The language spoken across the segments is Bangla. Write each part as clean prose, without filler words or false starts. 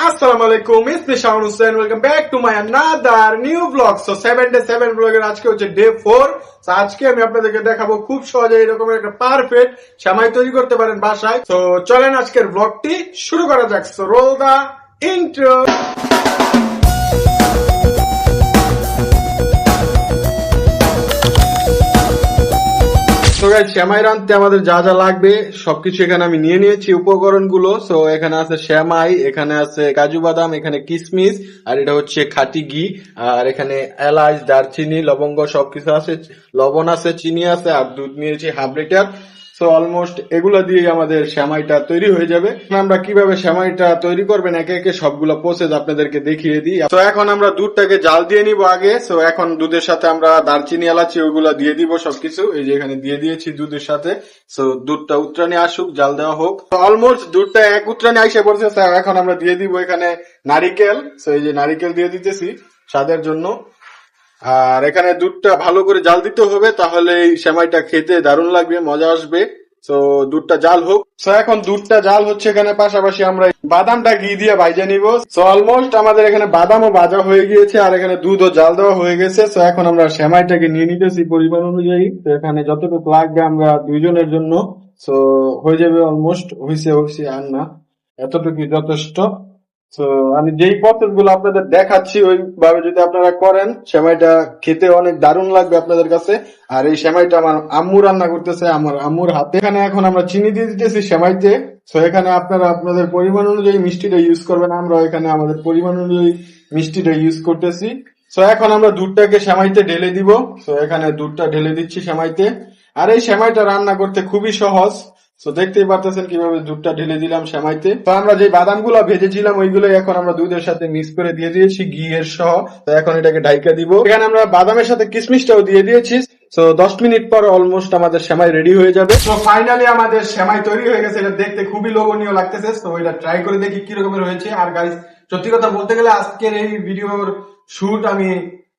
আসসালামু আলাইকুম, it's me Shaon Hossain. Welcome back to my another new blog. So 7 ব্লগের আজকে হচ্ছে ডে 4। সো আজকে আমি আপনাদেরকে দেখাবো খুব সহজে এরকম একটা পারফেক্ট সেমাই তৈরি করতে পারেন বাসায়। তো চলেন আজকের ব্লগটি শুরু করা যাক। সো রোল দা ইন্ট্রো। তো গাইস, সেমাই রাঁধতে আমাদের যা যা লাগবে সবকিছু এখানে আমি নিয়ে নিয়েছি উপকরণগুলো। সো এখানে আছে সেমাই, এখানে আছে কাজু বাদাম, এখানে কিশমিশ, আর এটা হচ্ছে খাঁটি ঘি, আর এখানে এলাচ, দারচিনি, লবঙ্গ সবকিছু আছে, লবণ আছে, চিনি আছে, আর দুধ নিয়েছি হাফ লিটার। সো অলমোস্ট এগুলো দিয়ে আমাদের সেমাইটা তৈরি হয়ে যাবে। আমরা কিভাবে সেমাইটা তৈরি করবেন একে একে সবগুলো প্রসেস আপনাদেরকে দেখিয়ে দিই। তো এখন আমরা দুধটাকে জাল দিয়ে নিব আগে। সো এখন দুধের সাথে আমরা দারচিনি, এলাচি ওগুলো দিয়ে দিব সবকিছু। এই যে এখানে দিয়ে দিয়েছি দুধের সাথে। সো দুধটা উতরানি আসুক, জাল দেওয়া হোক। অলমোস্ট দুধটা এক উতরানি আইসে পড়ছে। এখন আমরা দিয়ে দিব এখানে নারিকেল। সো এই যে নারিকেল দিয়ে দিতেছি স্বাদের জন্য। আর এখানে দুধটা ভালো করে জাল দিতে হবে, তাহলে এই সেমাইটা খেতে দারুণ লাগবে, মজা আসবে। তো দুধটা জাল হোক। তো এখন দুধটা জাল হচ্ছে, এখানে পাশাপাশি আমরা বাদামটা ঘি দিয়ে ভাজা নিব। তো অলমোস্ট আমাদের এখানে বাদামও ভাজা হয়ে গিয়েছে, আর এখানে দুধও জাল দেওয়া হয়ে গেছে। তো এখন আমরা সেমাইটাকে নিয়ে নিতেছি পরিমাণ অনুযায়ী। তো এখানে যতটুকু লাগবে আমরা দুইজনের জন্য। তো হয়ে যাবে, অলমোস্ট হয়েছে আর না, এতটুকু যথেষ্ট। তো আমি যেই প্রসেস গুলো আপনাদের দেখাচ্ছি ওইভাবে যদি আপনারা করেন, সেমাইটা খেতে অনেক দারুণ লাগবে আপনাদের কাছে। আর এই সেমাইটা আমার আম্মু রান্না করতেছে, আমার আম্মুর হাতে। এখানে এখন আমরা চিনি দিয়ে দিতেছি সেমাইতে। তো এখানে আপনারা আপনাদের পরিমাণ অনুযায়ী মিষ্টিটা ইউজ করবেন, আমরা এখানে আমাদের পরিমাণ অনুযায়ী মিষ্টিটা ইউজ করতেছি। তো এখন আমরা দুধটাকে সেমাইতে ঢেলে দিব। তো এখানে দুধটা ঢেলে দিচ্ছি সেমাইতে। আর এই সেমাইটা রান্না করতে খুবই সহজ। তো দেখতেই পারতেছেন কিভাবে দুধটা ঢেলে দিলাম সেমাইতে। তো আমরা যে বাদামগুলো ভেজেছিলাম ওইগুলো এখন আমরা দুধের সাথে মিক্স করে দিয়ে দিয়েছি ঘি এর সহ। তো এখন এটাকে ঢাইকা দিব। এখানে আমরা বাদামের সাথে কিশমিশটাও দিয়ে দিয়েছি। তো 10 মিনিট পর অলমোস্ট আমাদের সেমাই রেডি হয়ে যাবে। তো ফাইনালি আমাদের সেমাই তৈরি হয়ে গেছে। এটা দেখতে খুবই লোভনীয় লাগতেছে। তো এটা ট্রাই করে দেখি কি রকমের হয়েছে। আর গাইস, সত্যি কথা বলতে গেলে আজকের এই ভিডিওর শুট আমি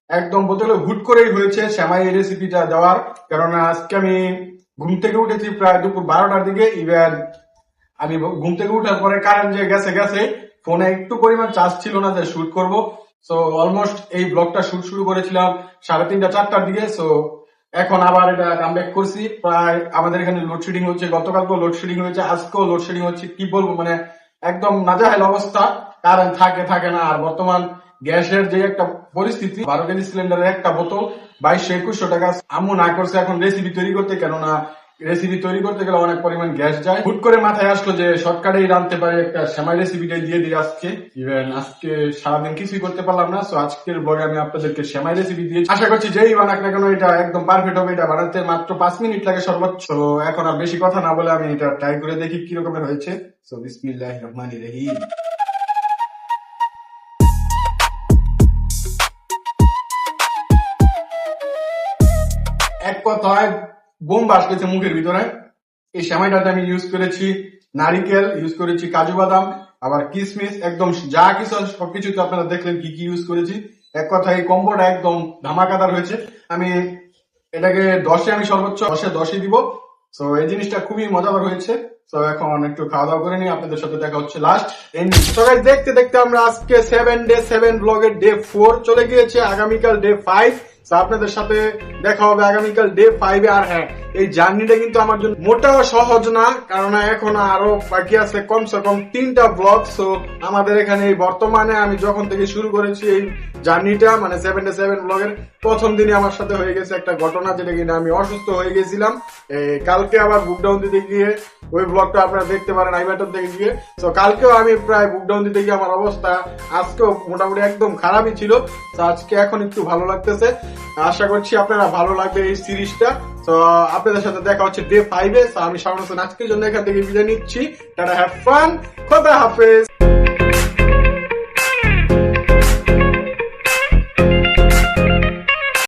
একদম বলতে গেলে হুট করেই হয়েছে সেমাই এই রেসিপিটা দেওয়ার। কারণ আজকে আমি ঘুম থেকে উঠেছি প্রায় দুপুর 12টার দিকে। ইভেন আমি ঘুম থেকে উঠার পরে কারেন্ট যে গেছে ফোনে একটু পরিমাণ চার্জ ছিল না যে শুট করব। সো অলমোস্ট এই ব্লগটা শুট শুরু করেছিলাম 3:30 4টার দিকে। সো এখন আবার এটা কামব্যাক করছি। প্রায় আমাদের এখানে লোডশেডিং হচ্ছে, গতকালকেও লোডশেডিং হয়েছে, আজকেও লোডশেডিং হচ্ছে। কি বলবো, মানে একদম নাজেহাল অবস্থা। কারেন্ট থাকে না। আর বর্তমান গ্যাসের যে একটা পরিস্থিতি, 12 কেজি সিলিন্ডারের একটা বোতল 2200-2100 টাকা। আম্মু না করছে এখন রেসিপি তৈরি করতে, কেননা রেসিপি তৈরি করতে গেলে অনেক পরিমাণ গ্যাস যায়। হুট করে মাথায় আসলো যে শর্টকাটেই রাঁধতে পারে, একটা সেমাই রেসিপিটাই দিয়ে দিই আজকে। ইভেন আজকে সারাদিন কিছুই করতে পারলাম না। সো আজকের ব্লগে আমি আপনাদেরকে সেমাই রেসিপি দিয়েছি। আশা করছি যেই বানাক না কেন এটা একদম পারফেক্ট হবে। এটা বানাতে মাত্র 5 মিনিট লাগে সর্বোচ্চ। এখন আর বেশি কথা না বলে আমি এটা ট্রাই করে দেখি কি রকমের হয়েছে। সো বিসমিল্লাহির রহমানির রহিম। এক কথায় বোম বাস গেছে মুখের ভিতরে। এই সেমাইটাতে আমি ইউজ করেছি নারিকেল, ইউজ করেছি কাজু বাদাম, আবার কিশমিশ, একদম যা কিছু সবকিছুতে আপনারা দেখলেন কি কি ইউজ করেছি। এক কথায় এই কম্বোটা একদম ধামাকাদার হয়েছে। আমি এটাকে 10-এ আমি সর্বোচ্চ 10-এ দিব। তো এই জিনিসটা খুবই মজাদার হয়েছে। তো এখন একটু খাওয়া দাওয়া করে নিই, আপনাদের সাথে দেখা হচ্ছে লাস্ট এন্ডিং। তো গাইস, দেখতে দেখতে আমরা আজকে 7 ব্লগের ডে 4 চলে গিয়েছে। আগামীকাল ডে 5। আপনাদের সাথে দেখা হবে আগামীকাল ডে 5-এ। আর হ্যাঁ, এই জার্নিটা কিন্তু আমার জন্য মোটেও সহজ না, কারণ এখন আরো বাকি আছে কমসে কম 3টা ব্লগ। সো আমাদের এখানে এই বর্তমানে আমি যখন থেকে শুরু করেছি এই জার্নিটা, মানে 7 ব্লগের প্রথম দিনে আমার সাথে হয়ে গেছে একটা ঘটনা, যেটা কিনা আমি অসুস্থ হয়ে গেছিলাম। কালকে আবার বুকডাউন দিতে গিয়ে, ওই ব্লগটা আপনারা দেখতে পারেন আইবাটন থেকে গিয়ে। তো কালকেও আমি প্রায় বুকডাউন দিতে গিয়ে আমার অবস্থা আজকেও মোটামুটি একদম খারাপই ছিল। তো আজকে এখন একটু ভালো লাগতেছে। আশা করছি আপনারা ভালো লাগবে এই সিরিজটা। তো আপনাদের সাথে দেখা হচ্ছে ডে 5-এ। আমি শাওন হোসেন আজকের জন্য এখান থেকে বিদায় নিচ্ছি। টাটা, হ্যাভ ফান, খোদা হাফেজ।